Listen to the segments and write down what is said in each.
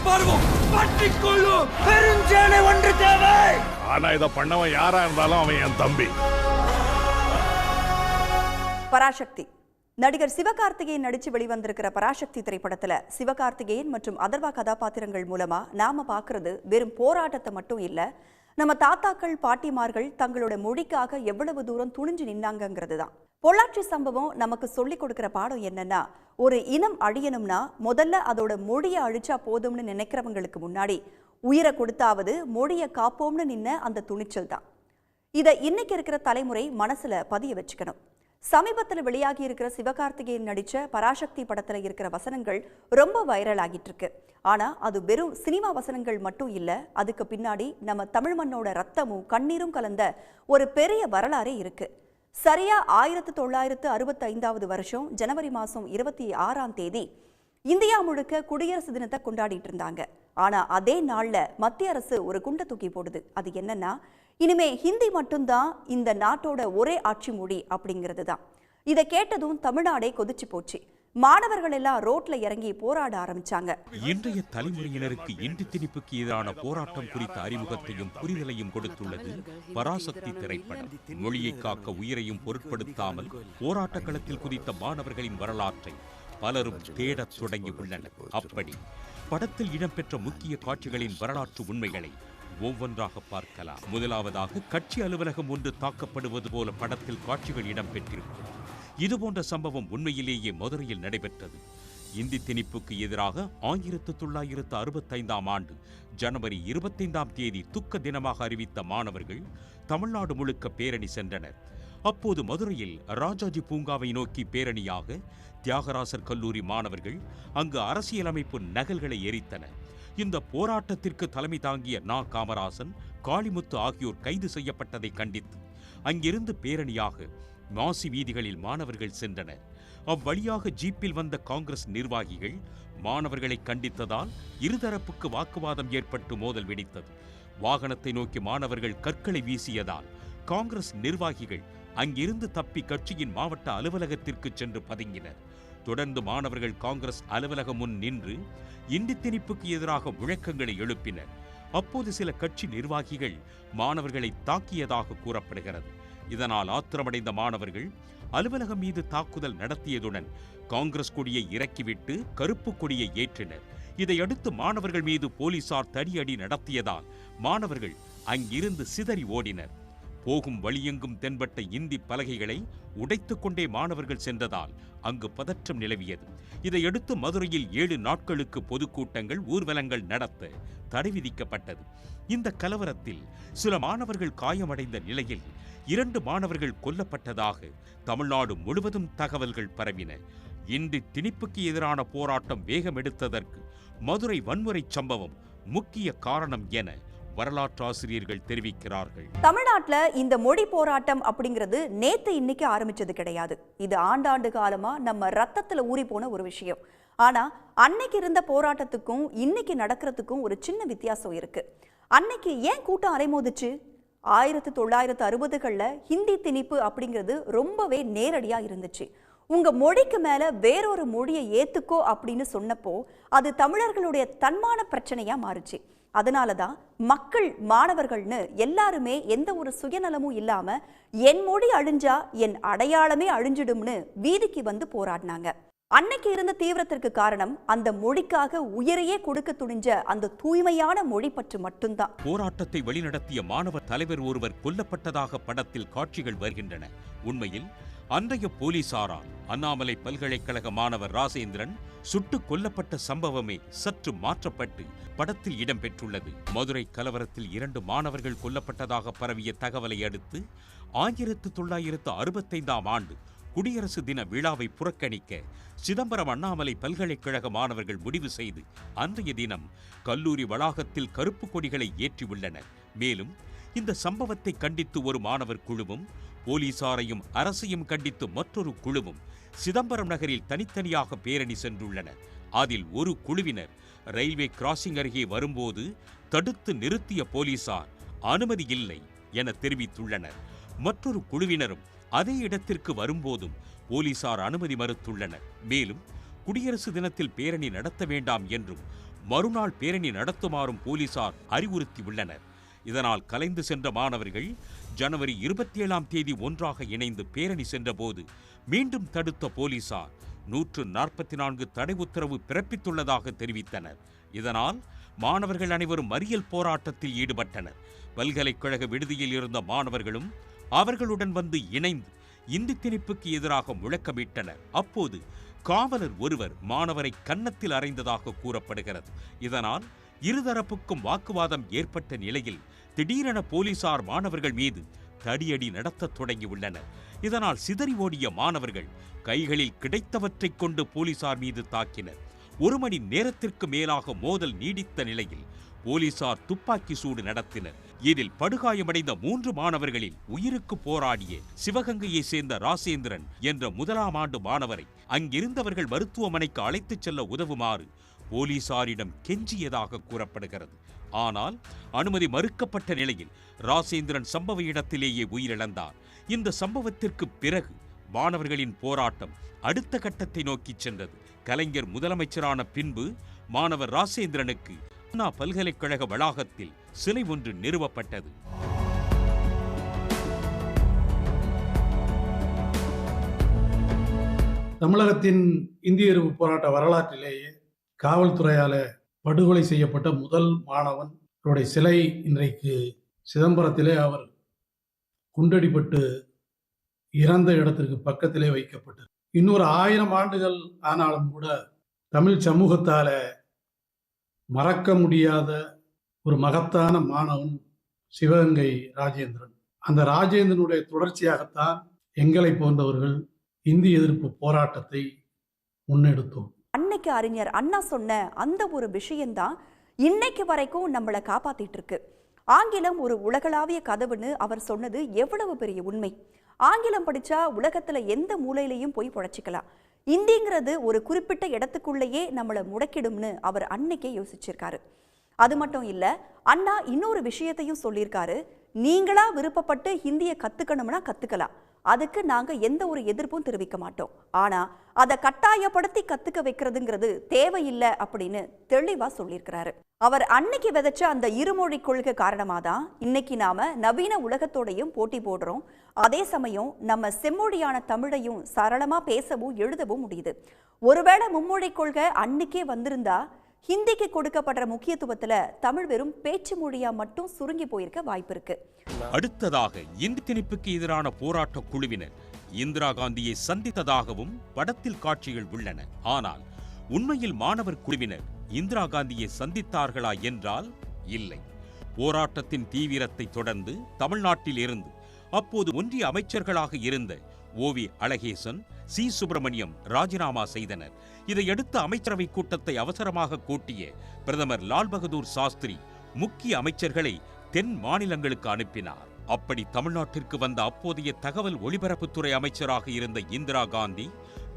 வருவோம். பட்டிக்கொள்ளும் பெருஞ்சாலை ஒன்று தேவை. ஆனா இத பண்ணவன் யாரா இருந்தாலும் அவன் என் தம்பி. பராசக்தி நடிகர் சிவகார்த்திகேயன் நடிச்சு வெளிவந்திருக்கிற பராசக்தி திரைப்படத்துல சிவகார்த்திகேயன் மற்றும் அதர்வா கதாபாத்திரங்கள் மூலமா நாம பாக்குறது வெறும் போராட்டத்தை மட்டும் இல்ல, நம்ம தாத்தாக்கள் பாட்டிமார்கள் தங்களோட மொழிக்காக எவ்வளவு தூரம் துணிஞ்சு நின்னாங்கிறது தான். பொள்ளாச்சி சம்பவம் நமக்கு சொல்லி கொடுக்கிற பாடம் என்னன்னா, ஒரு இனம் அழியணும்னா முதல்ல அதோட மொழியை அழிச்சா போதும்னு நினைக்கிறவங்களுக்கு முன்னாடி உயிரை கொடுத்தாவது மொழியை காப்போம்னு நின்ன அந்த துணிச்சல் தான். இதை இன்னைக்கு இருக்கிற தலைமுறை மனசுல பதிய வச்சுக்கணும். சமீபத்தில் வெளியாகி இருக்கிற சிவகார்த்திகேயன் நடிச்ச பராசக்தி படத்துல இருக்கிற வசனங்கள் ரொம்ப வைரல் ஆகிட்டு இருக்கு. ஆனா அது வெறும் சினிமா வசனங்கள் மட்டும் இல்ல, அதுக்கு பின்னாடி நம்ம தமிழ் மண்ணோட ரத்தமும் கண்ணீரும் கலந்த ஒரு பெரிய வரலாறே இருக்கு. சரியா 1965 வருஷம் ஜனவரி மாசம் 26ஆம் தேதி இந்தியா முழுக்க குடியரசு தினத்தை கொண்டாடிட்டு இருந்தாங்க. ஆனா அதே நாள்ல மத்திய அரசு ஒரு குண்டை தூக்கி போடுது. அது என்னன்னா, இனிமே ஹிந்தி மட்டும்தான் இந்த நாட்டோட ஒரே ஆட்சி மொழி அப்படிங்கிறது தான். இதை கேட்டதும் தமிழ்நாடே கொதிச்சு போச்சு. மாணவர்கள் எல்லாம் ரோட்ல இறங்கி போராட ஆரம்பிச்சாங்க. இன்றைய தலைமுறையினருக்கு இந்தி திணிப்புக்கு எதிரான போராட்டம் குறித்த அறிமுகத்தையும் புரிதலையும் கொடுத்துள்ளது பராசக்தி திரைப்படம். மொழியை காக்க உயிரையும் பொருட்படுத்தாமல் போராட்ட களத்தில் குதித்த மாணவர்களின் வரலாற்றை பலரும் தேடத் தொடங்கி உள்ளனர். அப்படி படத்தில் இடம்பெற்ற முக்கிய காட்சிகளின் வரலாற்று உண்மைகளை ஒவ்வொன்றாக பார்க்கலாம். முதலாவதாக, கட்சி அலுவலகம் ஒன்று தாக்கப்படுவது போல படத்தில் காட்சிகள் இடம்பெற்றிருக்கும். இதுபோன்ற சம்பவம் உண்மையிலேயே மதுரையில் நடைபெற்றது. இந்தி திணிப்புக்கு எதிராக 1965ஆம் ஆண்டு ஜனவரி 25ஆம் தேதி துக்க தினமாக அறிவித்த மாணவர்கள் தமிழ்நாடு முழுக்க பேரணி சென்றனர். அப்போது மதுரையில் ராஜாஜி பூங்காவை நோக்கி பேரணியாக தியாகராசர் கல்லூரி மாணவர்கள் அங்கு அரசியலமைப்பு நகல்களை எரித்தனர். இந்த போராட்டத்திற்கு தலைமை தாங்கிய நா. காமராசன், காளிமுத்து ஆகியோர் கைது செய்யப்பட்டதை கண்டித்து அங்கிருந்து பேரணியாக மாசி வீதிகளில் மாணவர்கள் சென்றனர். அவ்வழியாக ஜீப்பில் வந்த காங்கிரஸ் நிர்வாகிகள் மாணவர்களை கண்டித்ததால் இருதரப்புக்கு வாக்குவாதம் ஏற்பட்டு மோதல் வெடித்தது. வாகனத்தை நோக்கி மாணவர்கள் கற்களை வீசியதால் காங்கிரஸ் நிர்வாகிகள் அங்கிருந்து தப்பி கட்சியின் மாவட்ட அலுவலகத்திற்கு சென்று பதுங்கினர். தொடர்ந்து மாணவர்கள் காங்கிரஸ் அலுவலகம் முன் நின்று இந்தி திணிப்புக்கு எதிராக முழக்கங்களை எழுப்பினர். அப்போது சில கட்சி நிர்வாகிகள் மாணவர்களை தாக்கியதாக கூறப்படுகிறது. இதனால் ஆத்திரமடைந்த மாணவர்கள் அலுவலகம் மீது தாக்குதல் நடத்தியதுடன் காங்கிரஸ் கொடியை இறக்கிவிட்டு கருப்பு கொடியை ஏற்றினர். இதையடுத்து மாணவர்கள் மீது போலீசார் தடியடி நடத்தியதால் மாணவர்கள் அங்கிருந்து சிதறி ஓடினர். போகும் வழியெங்கும் தென்பட்ட இந்தி பலகைகளை உடைத்துக் கொண்டே மாணவர்கள் சென்றதால் அங்கு பதற்றம் நிலவியது. இதையடுத்து மதுரையில் 7 நாட்களுக்கு பொதுக்கூட்டங்கள், ஊர்வலங்கள் நடத்த தடை விதிக்கப்பட்டது. இந்த கலவரத்தில் சில மாணவர்கள் காயமடைந்த நிலையில் 2 மாணவர்கள் கொல்லப்பட்டதாக தமிழ்நாடு முழுவதும் தகவல்கள் பரவின. இந்தி திணிப்புக்கு எதிரான போராட்டம் வேகம் எடுத்ததற்கு மதுரை வன்முறை சம்பவம் முக்கிய காரணம் என வரலாற்று ஆசிரியர்கள் தெரிவிக்கிறார்கள். தமிழ்நாட்டுல இந்த மொழி போராட்டம் அப்படிங்கிறது நேத்து இன்னைக்கு ஆரம்பிச்சது கிடையாது. இது ஆண்டாண்டு காலமா நம்ம ரத்தத்துல ஊறி போன ஒரு விஷயம். ஆனா அன்னைக்கு இருந்த போராட்டத்துக்கும் இன்னைக்கு நடக்கிறதுக்கும் ஒரு சின்ன வித்தியாசம் இருக்கு. அன்னைக்கு ஏன் கூட்டம் அலைமோதுச்சு? 1960களில் ஹிந்தி திணிப்பு அப்படிங்கிறது ரொம்பவே நேரடியா இருந்துச்சு. உங்க மொழிக்கு மேல வேறொரு மொழியை ஏத்துக்கோ அப்படின்னு சொன்னப்போ அது தமிழர்களுடைய தன்மான பிரச்சனையா மாறுச்சு. அதனாலதான் மக்கள், மாணவர்கள்னு எல்லாருமே எந்த ஒரு சுயநலமும் இல்லாம என் மொழி அழிஞ்சா என் அடையாளமே அழிஞ்சிடும்னு வீதிக்கு வந்து போராடினாங்க. அன்னைக்கு இருந்த தீவிரத்திற்கு காரணம் அந்த மொழிக்காக உயிரையே கொடுக்க துணிஞ்ச அந்த தூய்மையான மொழி பற்று மட்டும்தான். போராட்டத்தை வழிநடத்திய மாணவர் தலைவர் ஒருவர் கொல்லப்பட்டதாக படத்தில் காட்சிகள் வருகின்றன. உண்மையில் அன்றைய போலீசாரால் அண்ணாமலை பல்கலைக்கழக மாணவர் ராசேந்திரன் சுட்டுக் கொல்லப்பட்ட சம்பவமே சற்று மாற்றப்பட்டு படத்தில் இடம்பெற்றுள்ளது. மதுரை கலவரத்தில் 2 மாணவர்கள் கொல்லப்பட்டதாக பரவிய தகவலை அடுத்து 1965ஆம் ஆண்டு குடியரசு தின விழாவை புறக்கணிக்க சிதம்பரம் அண்ணாமலை பல்கலைக்கழக மாணவர்கள் முடிவு செய்து அன்றைய தினம் கல்லூரி வளாகத்தில் கருப்பு கொடிகளை ஏற்றியுள்ளனர். மேலும் இந்த சம்பவத்தை கண்டித்து ஒரு மாணவர் குழுவும், போலீசாரையும் அரசையும் கண்டித்து மற்றொரு குழுவும் சிதம்பரம் நகரில் தனித்தனியாக பேரணி சென்றுள்ளனர். அதில் ஒரு குழுவினர் ரயில்வே கிராசிங் அருகே வரும்போது தடுத்து நிறுத்திய போலீசார் அனுமதி இல்லை என தெரிவித்துள்ளனர். மற்றொரு குழுவினரும் அதே இடத்திற்கு வரும்போதும் போலீசார் அனுமதி மறுத்துள்ளனர். மேலும் குடியரசு தினத்தில் பேரணி நடத்த வேண்டாம் என்றும் மறுநாள் பேரணி நடத்துமாறும் போலீசார் அறிவுறுத்தியுள்ளனர். இதனால் கலைந்து சென்ற மாணவர்கள் ஜனவரி 27ஆம் தேதி ஒன்றாக இணைந்து பேரணி சென்றபோது மீண்டும் தடுத்த போலீசார் 144 தடை உத்தரவு பிறப்பித்துள்ளதாக தெரிவித்தனர். இதனால் மாணவர்கள் அனைவரும் மறியல் போராட்டத்தில் ஈடுபட்டனர். பல்கலைக்கழக விடுதியில் இருந்த மாணவர்களும் அவர்களுடன் வந்து இணைந்து இந்தி திணிப்புக்கு எதிராக முழக்கமிட்டனர். அப்போது காவலர் ஒருவர் மாணவரை கன்னத்தில் அறைந்ததாக கூறப்படுகிறது. இதனால் இருதரப்புக்கும் வாக்குவாதம் ஏற்பட்ட நிலையில் திடீரென போலீசார் மாணவர்கள் மீது தடியடி நடத்த தொடங்கியுள்ளனர். இதனால் சிதறி ஓடிய மாணவர்கள் கைகளில் கிடைத்தவற்றை கொண்டு போலீசார் மீது தாக்கினர். 1 மணி நேரத்திற்கு மேலாக மோதல் நீடித்த நிலையில் போலீசார் துப்பாக்கி சூடு நடத்தினர். இதில் படுகாயமடைந்த 3 மாணவர்களில் உயிருக்கு போராடிய சிவகங்கையை சேர்ந்த ராசேந்திரன் என்ற 1ஆம் ஆண்டு மாணவரை அங்கிருந்தவர்கள் மருத்துவமனைக்கு அழைத்துச் செல்ல உதவுமாறு போலீசாரிடம் கெஞ்சியதாக கூறப்படுகிறது. ஆனால் அனுமதி மறுக்கப்பட்ட நிலையில் ராசேந்திரன் சம்பவ இடத்திலேயே உயிரிழந்தார். இந்த சம்பவத்திற்கு பிறகு மாணவர்களின் போராட்டம் அடுத்த கட்டத்தை நோக்கி சென்றது. கலைஞர் முதலமைச்சரான பின்பு மாணவர் ராசேந்திரனுக்கு அண்ணா பல்கலைக்கழக வளாகத்தில் சிலை ஒன்று நிறுவப்பட்டது. தமிழகத்தின் இந்திய எதிர்ப்பு போராட்ட வரலாற்றிலேயே காவல்துறையால படுகொலை செய்யப்பட்ட முதல் மாணவனுடைய சிலை இன்றைக்கு சிதம்பரத்திலே அவர் குண்டடிப்பட்டு இறந்த இடத்திற்கு பக்கத்திலே வைக்கப்பட்டது. இன்னொரு 1000 ஆண்டுகள் ஆனாலும் கூட தமிழ் சமூகத்தால மறக்க முடியாத ஒரு மகத்தான மாணவன் சிவகங்கை ராஜேந்திரன். அந்த ராஜேந்திரனுடைய தொடர்ச்சியாகத்தான் எங்களை போன்றவர்கள் இந்திய எதிர்ப்பு போராட்டத்தை முன்னெடுத்தோம். அன்னைக்கு அறிஞர் அண்ணா சொன்ன அந்த ஒரு விஷயம்தான் இன்னைக்கு வரைக்கும் நம்மளை காப்பாத்திட்டு இருக்கு. ஆங்கிலம் ஒரு உலகளாவிய கதவுன்னு அவர் சொன்னது எவ்வளவு பெரிய உண்மை. ஆங்கிலம் படிச்சா உலகத்துல எந்த மூலையிலையும் போய் பொழைச்சிக்கலாம். இந்திங்கிறது ஒரு குறிப்பிட்ட இடத்துக்குள்ளேயே நம்மளை முடக்கிடும்னு அவர் அன்னைக்கே யோசிச்சிருக்காரு. அது மட்டும் இல்ல, அண்ணா இன்னொரு விஷயத்தையும் சொல்லியிருக்காரு. நீங்களா விருப்பப்பட்டு ஹிந்தியை கத்துக்கணும்னா கத்துக்கலாம், அதுக்கு நாங்க எந்த ஒரு எதிர்ப்பும் தெரிவிக்க மாட்டோம். ஆனா அதை கட்டாயப்படுத்தி கத்துக்க வைக்கிறதுங்கிறது தேவையில்லை அப்படின்னு தெளிவா சொல்லியிருக்கிறாரு. அவர் அன்னைக்கு விதைச்ச அந்த இருமொழி கொள்கை காரணமாதான் இன்னைக்கு நாம நவீன உலகத்தோடையும் போட்டி போடுறோம். அதே சமயம் நம்ம செம்மொழியான தமிழையும் சரளமா பேசவும் எழுதவும் முடியுது. ஒருவேளை மும்மொழி கொள்கை அன்னைக்கே வந்திருந்தா ஹிந்திக்கு கொடுக்கப்படுற முக்கியத்துவத்துல தமிழ் வெறும் பேச்சு மொழியா மட்டும் சுருங்கி போயிருக்க வாய்ப்பு இருக்கு. அடுத்ததாக இந்தி திணிப்புக்கு எதிரான போராட்ட குழுவினர் இந்திரா காந்தியை சந்தித்ததாகவும் படத்தில் காட்சிகள் உள்ளன. ஆனால் உண்மையில் மாணவர் குழுவினர் இந்திரா காந்தியை சந்தித்தார்களா என்றால் இல்லை. போராட்டத்தின் தீவிரத்தை தொடர்ந்து தமிழ்நாட்டில் இருந்து அப்போது ஒன்றிய அமைச்சர்களாக இருந்த ஓவி அழகேசன், சி சுப்பிரமணியம் ராஜினாமா செய்தனர். இதையடுத்து அமைச்சரவை கூட்டத்தை அவசரமாக கூட்டிய பிரதமர் லால் பகதூர் சாஸ்திரி முக்கிய அமைச்சர்களை தென் மாநிலங்களுக்கு அனுப்பினார். அப்படி தமிழ்நாட்டிற்கு வந்த அப்போதைய தகவல் ஒலிபரப்புத்துறை அமைச்சராக இருந்த இந்திரா காந்தி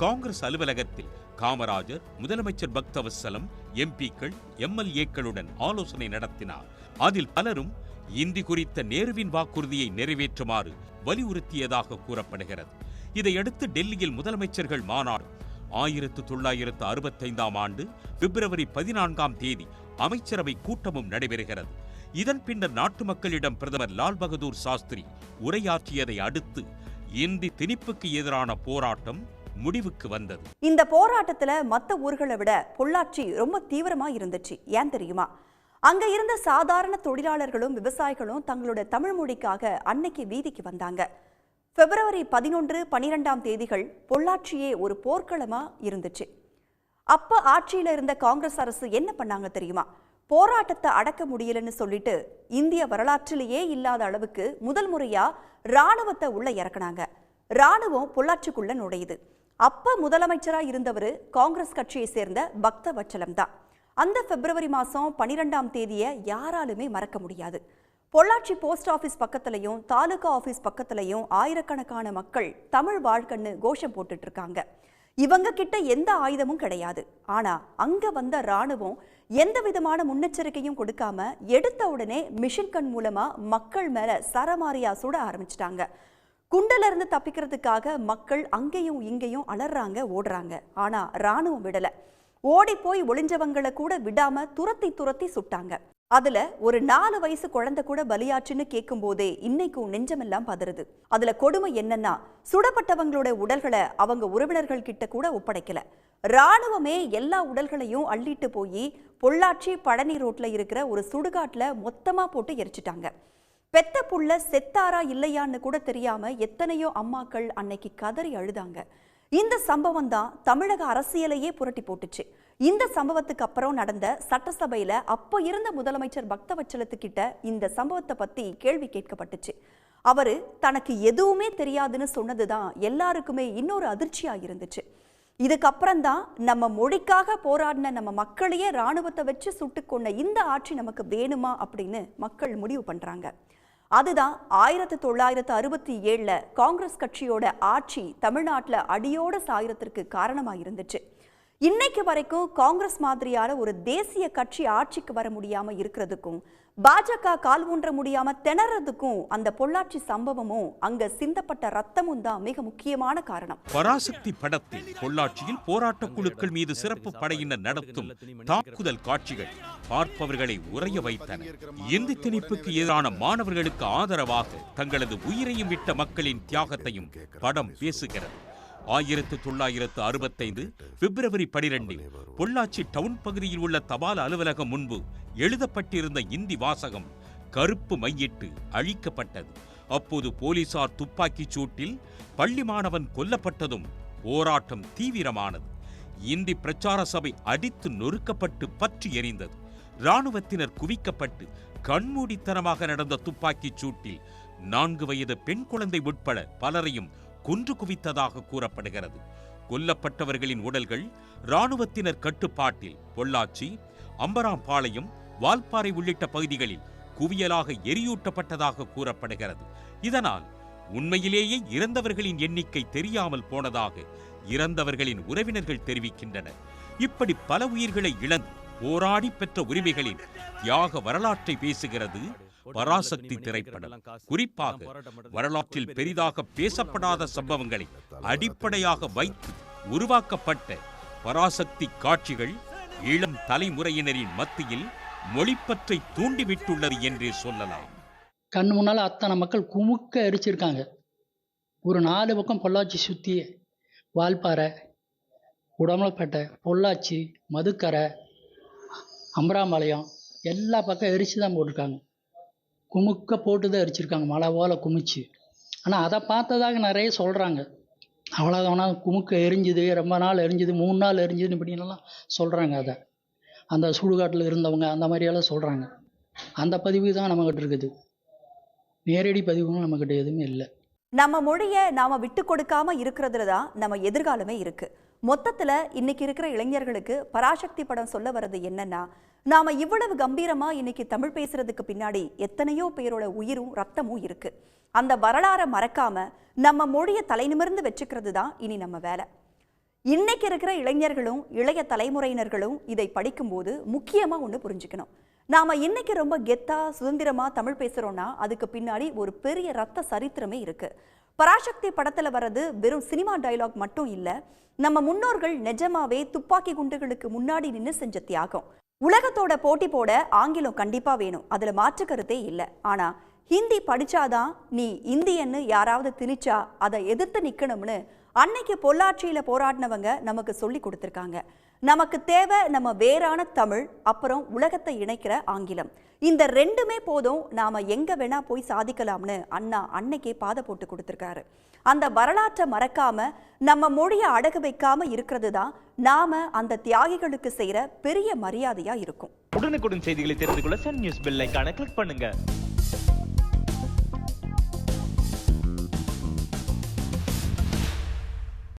காங்கிரஸ் அலுவலகத்தில் காமராஜர், முதலமைச்சர் பக்தவத்சலம், எம்பிக்கள், எம்எல்ஏக்களுடன் ஆலோசனை நடத்தினார். அதில் பலரும் இந்தி குறித்த நேருவின் வாக்குறுதியை நிறைவேற்றுமாறு வலியுறுத்தியதாக கூறப்படுகிறது. இதையடுத்து டெல்லியில் முதலமைச்சர்கள் மாநாடு 1965ஆம் ஆண்டு பிப்ரவரி 14ஆம் தேதி அமைச்சரவை கூட்டமும் நடைபெறுகிறது. இதன் பின்னர் நாட்டு மக்களிடம் பிரதமர் லால் பகதூர் சாஸ்திரி உரையாற்றியதை அடுத்து இந்தி திணிப்புக்கு எதிரான போராட்டம் முடிவுக்கு வந்தது. இந்த போராட்டத்துல மற்ற ஊர்களை விட பொள்ளாச்சி ரொம்ப தீவிரமா இருந்துச்சு. ஏன் தெரியுமா? அங்க இருந்த சாதாரண தொழிலாளர்களும் விவசாயிகளும் தங்களோட தமிழ் மொழிக்காக அன்னைக்கு வீதிக்கு வந்தாங்க. பிப்ரவரி 11, 12ஆம் தேதிகள் பொள்ளாச்சியே ஒரு போர்க்களமா இருந்துச்சு. அப்ப ஆட்சியில இருந்த காங்கிரஸ் அரசு என்ன பண்ணாங்க தெரியுமா? போராட்டத்தை அடக்க முடியலன்னு சொல்லிட்டு இந்திய வரலாற்றிலேயே இல்லாத அளவுக்கு முதல் முறையா ராணுவத்தை உள்ள இறக்குனாங்க. ராணுவம் பொள்ளாச்சிக்குள்ள நுழையுது. அப்ப முதலமைச்சரா இருந்தவர் காங்கிரஸ் கட்சியை சேர்ந்த பக்தவத்சலம் தான். அந்த பிப்ரவரி மாசம் 12ஆம் தேதியை யாராலுமே மறக்க முடியாது. பொள்ளாச்சி போஸ்ட் ஆபீஸ் பக்கத்திலையும் தாலுகா ஆபீஸ் பக்கத்திலையும் ஆயிரக்கணக்கான மக்கள் தமிழ் வாழ்க்கன்னு கோஷம் போட்டுட்டு இருக்காங்க. இவங்க கிட்ட எந்த ஆயுதமும் கிடையாது. ஆனா அங்க வந்த ராணுவம் எந்த விதமான முன்னெச்சரிக்கையும் கொடுக்காம எடுத்த உடனே மிஷின் கன் மூலமா மக்கள் மேல சரமாரியா சுட ஆரம்பிச்சிட்டாங்க. குண்டல இருந்து தப்பிக்கிறதுக்காக மக்கள் அங்கேயும் இங்கேயும் அலறாங்க, ஓடுறாங்க. ஆனா ராணுவம் விடல. ஓடி போய் ஒளிஞ்சவங்களை கூட விடாம துரத்தி துரத்தி சுட்டாங்க. அதுல ஒரு 4 வயசு குழந்தை கூட பலியாச்சுன்னு கேட்கும் போதே இன்னைக்கும் நெஞ்சமெல்லாம் பதறுது. அதுல கொடுமை என்னன்னா, சுடப்பட்டவங்களோட உடல்களை அவங்க உறவினர்கள் கிட்ட கூட ஒப்படைக்கல. ராணுவமே எல்லா உடல்களையும் அள்ளிட்டு போய் பொள்ளாச்சி பழனி ரோட்ல இருக்கிற ஒரு சுடுகாட்டுல மொத்தமா போட்டு எரிச்சிட்டாங்க. பெத்த புள்ள செத்தாரா இல்லையான்னு கூட தெரியாம எத்தனையோ அம்மாக்கள் அன்னைக்கு கதறி அழுதாங்க. இந்த சம்பவம் தான் தமிழக அரசியலையே புரட்டி போட்டுச்சு. இந்த சம்பவத்துக்கு அப்புறம் நடந்த சட்டசபையில அப்ப இருந்த முதலமைச்சர் பக்தவச்சலத்துக்கிட்ட இந்த சம்பவத்தை பத்தி கேள்வி கேட்கப்பட்டுச்சு. அவரு தனக்கு எதுவுமே தெரியாதுன்னு சொன்னதுதான் எல்லாருக்குமே இன்னொரு அதிர்ச்சியா இருந்துச்சு. இதுக்கப்புறம் தான் நம்ம மொழிக்காக போராடின நம்ம மக்களையே ராணுவத்தை வச்சு சுட்டு கொண்ட இந்த ஆட்சி நமக்கு வேணுமா அப்படின்னு மக்கள் முடிவு பண்றாங்க. அதுதான் 1967 காங்கிரஸ் கட்சியோட ஆட்சி தமிழ்நாட்டில் அடியோட சாயறதுக்கு காரணமா இருந்துச்சு. இன்னைக்கு வரைக்கும் காங்கிரஸ் மாதிரியான ஒரு தேசிய கட்சி ஆட்சிக்கு வர முடியாம இருக்கிறதுக்கும், பாஜக கால் ஊன்ற முடியாம திணறதுக்கும் அந்த பொள்ளாச்சி சம்பவமும் அங்க சிந்தப்பட்ட ரத்தமும் தான் மிக முக்கியமான காரணம். பராசக்தி படத்தில் பொள்ளாச்சியில் போராட்ட குழுக்கள் மீது சிறப்பு படையினர் நடத்தும் தாக்குதல் காட்சிகள் பார்ப்பவர்களை உறைய வைத்தன. இந்தி திணிப்புக்கு எதிரான மாணவர்களுக்கு ஆதரவாக தங்களது உயிரையும் விட்ட மக்களின் தியாகத்தையும் படம் பேசுகிறது. 1965 பிப்ரவரி 12 பொள்ளாச்சி டவுன் பகுதியில் உள்ள தபால் அலுவலகம் முன்பு எழுதப்பட்டிருந்த இந்தி வாசகம் கருப்பு மையிட்டு அழிக்கப்பட்டது. அப்போது போலீசார் துப்பாக்கிச் சூட்டில் பள்ளி மாணவன் கொல்லப்பட்டதும் போராட்டம் தீவிரமானது. இந்தி பிரச்சார சபை அடித்து நொறுக்கப்பட்டு பற்றி எரிந்தது. இராணுவத்தினர் குவிக்கப்பட்டு கண்மூடித்தனமாக நடந்த துப்பாக்கிச் சூட்டில் 4 வயது பெண் குழந்தை உட்பட பலரையும் கொன்று குவித்ததாக கூறப்படுகிறது. கொல்லப்பட்டவர்களின் உடல்கள் இராணுவத்தினர் கட்டுப்பாட்டில் பொள்ளாச்சி, அம்பராம்பாளையம், வால்பாறை உள்ளிட்ட பகுதிகளில் குவியலாக எரியூட்டப்பட்டதாக கூறப்படுகிறது. இதனால் உண்மையிலேயே இறந்தவர்களின் எண்ணிக்கை தெரியாமல் போனதாக இறந்தவர்களின் உறவினர்கள் தெரிவிக்கின்றனர். இப்படி பல உயிர்களை இழந்து போராடி பெற்ற உரிமைகளின் தியாக வரலாற்றை பேசுகிறது பராசக்தி திரைப்படம். குறிப்பாக வரலாற்றில் பெரிதாக பேசப்படாத சம்பவங்களை அடிப்படையாக வைத்து உருவாக்கப்பட்ட பராசக்தி காட்சிகள் இளம் தலைமுறையினரின் மத்தியில் மொழிப்பற்றை தூண்டிவிட்டுள்ளது என்றே சொல்லலாம். கண் முன்னால் அத்தனை மக்கள் குமுக்க எரிச்சிருக்காங்க. ஒரு 4 பக்கம் பொள்ளாச்சி சுற்றி வால்பாறை, உடமலைப்பேட்டை, பொள்ளாச்சி, மதுக்கரை, அம்பராம்பாளையம் எல்லா பக்கம் எரிச்சு தான் போட்டிருக்காங்க. குமுக்க போட்டு தான் எரிச்சிருக்காங்க, மழை போல குமிச்சு. ஆனால் அதை பார்த்ததாக நிறைய சொல்கிறாங்க. அவ்வளோதான் குமுக்க எரிஞ்சுது, ரொம்ப நாள் எரிஞ்சுது, 3 நாள் எரிஞ்சுதுன்னு இப்படின்னெல்லாம் சொல்கிறாங்க. அதை அந்த சுடுகாட்டில் இருந்தவங்க அந்த மாதிரியெல்லாம் சொல்கிறாங்க. அந்த பதிவு தான் நம்மக்கிட்ட இருக்குது. நேரடி பதிவுகளும் நம்மக்கிட்ட எதுவுமே இல்லை. நம்ம மொழியை நாம விட்டு கொடுக்காம இருக்கிறதுல தான் நம்ம எதிர்காலமே இருக்கு. மொத்தத்துல இன்னைக்கு இருக்கிற இளைஞர்களுக்கு பராசக்தி படம் சொல்ல வர்றது என்னன்னா, நாம இவ்வளவு கம்பீரமா இன்னைக்கு தமிழ் பேசுறதுக்கு பின்னாடி எத்தனையோ பேரோட உயிரும் ரத்தமும் இருக்கு. அந்த வரலாறை மறக்காம நம்ம மொழியை தலைநிமிர்ந்து வச்சுக்கிறது தான் இனி நம்ம வேலை. இன்னைக்கு இருக்கிற இளைஞர்களும் இளைய தலைமுறையினர்களும் இதை படிக்கும்போது முக்கியமா ஒன்று புரிஞ்சுக்கணும். நாம இன்னைக்கு ரொம்ப கெத்தா சுதந்திரமா தமிழ் பேசுறோம்னா அதுக்கு பின்னாடி ஒரு பெரிய ரத்த சரித்திரமே இருக்கு. பராசக்தி படத்துல வர்றது வெறும் சினிமா டயலாக் மட்டும் இல்ல, நம்ம முன்னோர்கள் நிஜமாவே துப்பாக்கி குண்டுகளுக்கு முன்னாடி நின்று செஞ்ச தியாகம். உலகத்தோட போட்டி போட ஆங்கிலம் கண்டிப்பா வேணும், அதுல மாற்று கருத்தே இல்லை. ஆனா ஹிந்தி படிச்சாதான் நீ இந்தியன்னு யாராவது திணிச்சா அதை எதிர்த்து நிக்கணும்னு அன்னைக்கு பொள்ளாச்சியில போராடினவங்க நமக்கு சொல்லி கொடுத்துருக்காங்க. நமக்கு தேவை நம்ம வேறான தமிழ், அப்புறம் உலகத்தை இணைக்கிற ஆங்கிலம். இந்த ரெண்டுமே போதும், நாம எங்க வேணா போய் சாதிக்கலாம்னு அண்ணா அன்னைக்கே பாதை போட்டு கொடுத்துருக்காரு. அந்த வரலாற்றை மறக்காம நம்ம மொழியை அடகு வைக்காம இருக்கிறது தான் நாம அந்த தியாகிகளுக்கு செய்யற பெரிய மரியாதையா இருக்கும். உடனுக்குடன் செய்திகளை தெரிந்து கொள்ள சன் நியூஸ் பெல் ஐகானை கிளிக் பண்ணுங்க.